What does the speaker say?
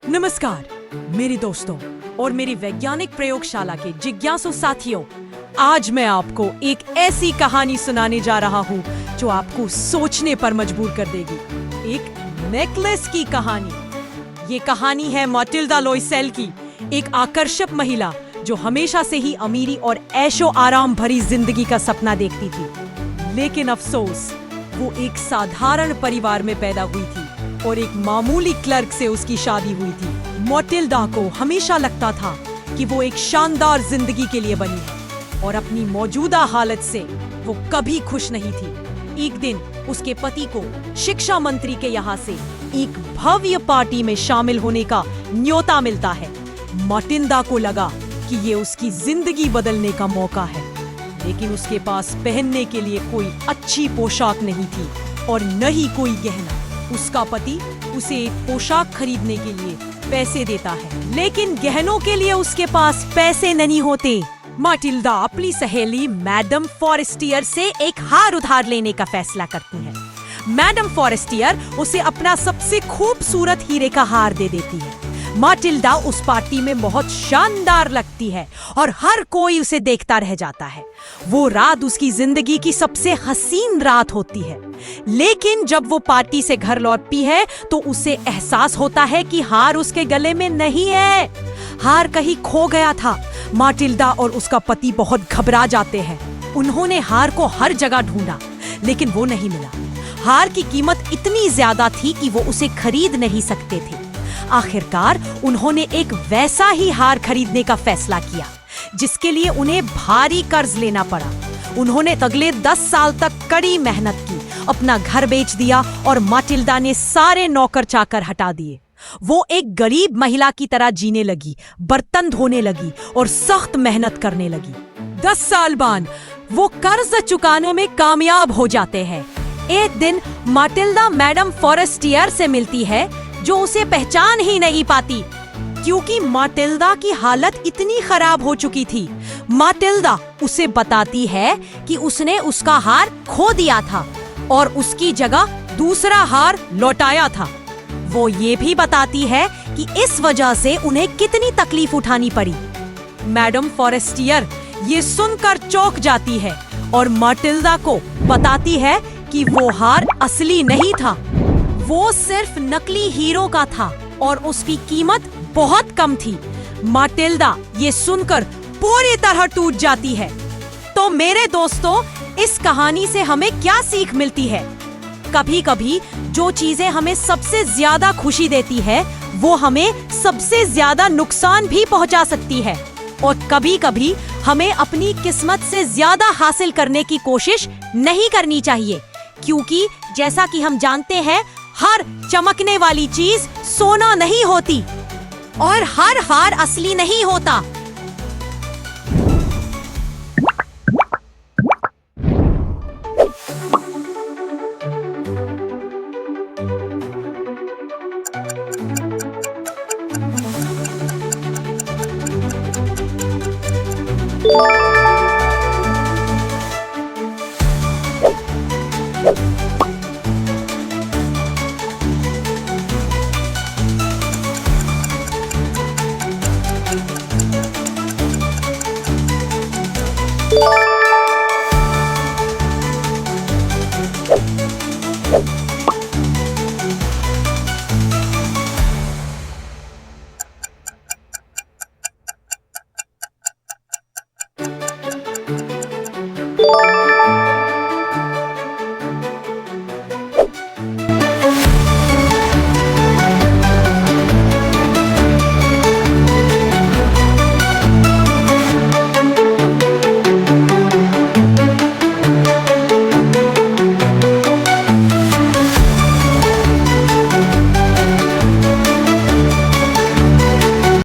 नमस्कार मेरे दोस्तों और मेरी वैज्ञानिक प्रयोगशाला के जिज्ञासु साथियों। आज मैं आपको एक ऐसी कहानी सुनाने जा रहा हूँ जो आपको सोचने पर मजबूर कर देगी। एक नेकलेस की कहानी। ये कहानी है माटिल्डा लोइसेल की, एक आकर्षक महिला जो हमेशा से ही अमीरी और ऐशो आराम भरी जिंदगी का सपना देखती थी। लेकिन अफसोस, वो एक साधारण परिवार में पैदा हुई थी और एक मामूली क्लर्क से उसकी शादी हुई थी। माटिल्डा को हमेशा लगता था कि वो एक शानदार जिंदगी के लिए बनी है और अपनी मौजूदा हालत से वो कभी खुश नहीं थी। एक दिन उसके पति को शिक्षा मंत्री के यहाँ से एक भव्य पार्टी में शामिल होने का न्योता मिलता है। माटिल्डा को लगा कि ये उसकी जिंदगी बदलने का मौका है, लेकिन उसके पास पहनने के लिए कोई अच्छी पोशाक नहीं थी और न ही कोई गहना। उसका पति उसे एक पोशाक खरीदने के लिए पैसे देता है, लेकिन गहनों के लिए उसके पास पैसे नहीं होते। माटिल्डा अपनी सहेली मैडम फॉरेस्टियर से एक हार उधार लेने का फैसला करती है। मैडम फॉरेस्टियर उसे अपना सबसे खूबसूरत हीरे का हार दे देती है। माटिल्डा उस पार्टी में बहुत शानदार लगती है और हर कोई उसे देखता रह जाता है। वो रात उसकी जिंदगी की सबसे हसीन रात होती है, लेकिन जब वो पार्टी से घर लौटती है तो उसे एहसास होता है कि हार उसके गले में नहीं है। हार कहीं खो गया था। माटिल्डा और उसका पति बहुत घबरा जाते हैं। उन्होंने हार को हर जगह ढूंढा, लेकिन वो नहीं मिला। हार की कीमत इतनी ज्यादा थी कि वो उसे खरीद नहीं सकते थे। आखिरकार उन्होंने एक वैसा ही हार खरीदने का फैसला किया जिसके लिए उन्हें भारी कर्ज लेना पड़ा। उन्होंने अगले 10 साल तक कड़ी मेहनत की, अपना घर बेच दिया और माटिल्डा ने सारे नौकर चाकर हटा दिए। वो एक गरीब महिला की तरह जीने लगी, बर्तन धोने लगी और सख्त मेहनत करने लगी। 10 साल बाद वो कर्ज चुकाने में कामयाब हो जाते हैं। एक दिन माटिल्डा मैडम फॉरेस्टियर से मिलती है जो उसे पहचान ही नहीं पाती, क्योंकि माटिल्डा की हालत इतनी खराब हो चुकी थी। माटिल्डा उसे बताती है कि उसने उसका हार खो दिया था और उसकी जगह दूसरा हार लौटाया था। वो ये भी बताती है कि इस वजह से उन्हें कितनी तकलीफ उठानी पड़ी। मैडम फॉरेस्टियर ये सुनकर चौंक जाती है और माटिल्डा को बताती है कि वो हार असली नहीं था, वो सिर्फ नकली हीरो का था और उसकी कीमत बहुत कम थी। माटिल्डा ये सुनकर पूरी तरह टूट जाती है। तो मेरे दोस्तों, इस कहानी से हमें क्या सीख मिलती है? कभी कभी जो चीजें हमें सबसे ज्यादा खुशी देती है वो हमें सबसे ज्यादा नुकसान भी पहुंचा सकती है, और कभी कभी हमें अपनी किस्मत से ज्यादा हासिल करने की कोशिश नहीं करनी चाहिए, क्योंकि जैसा कि हम जानते हैं, हर चमकने वाली चीज सोना नहीं होती और हर हार असली नहीं होता।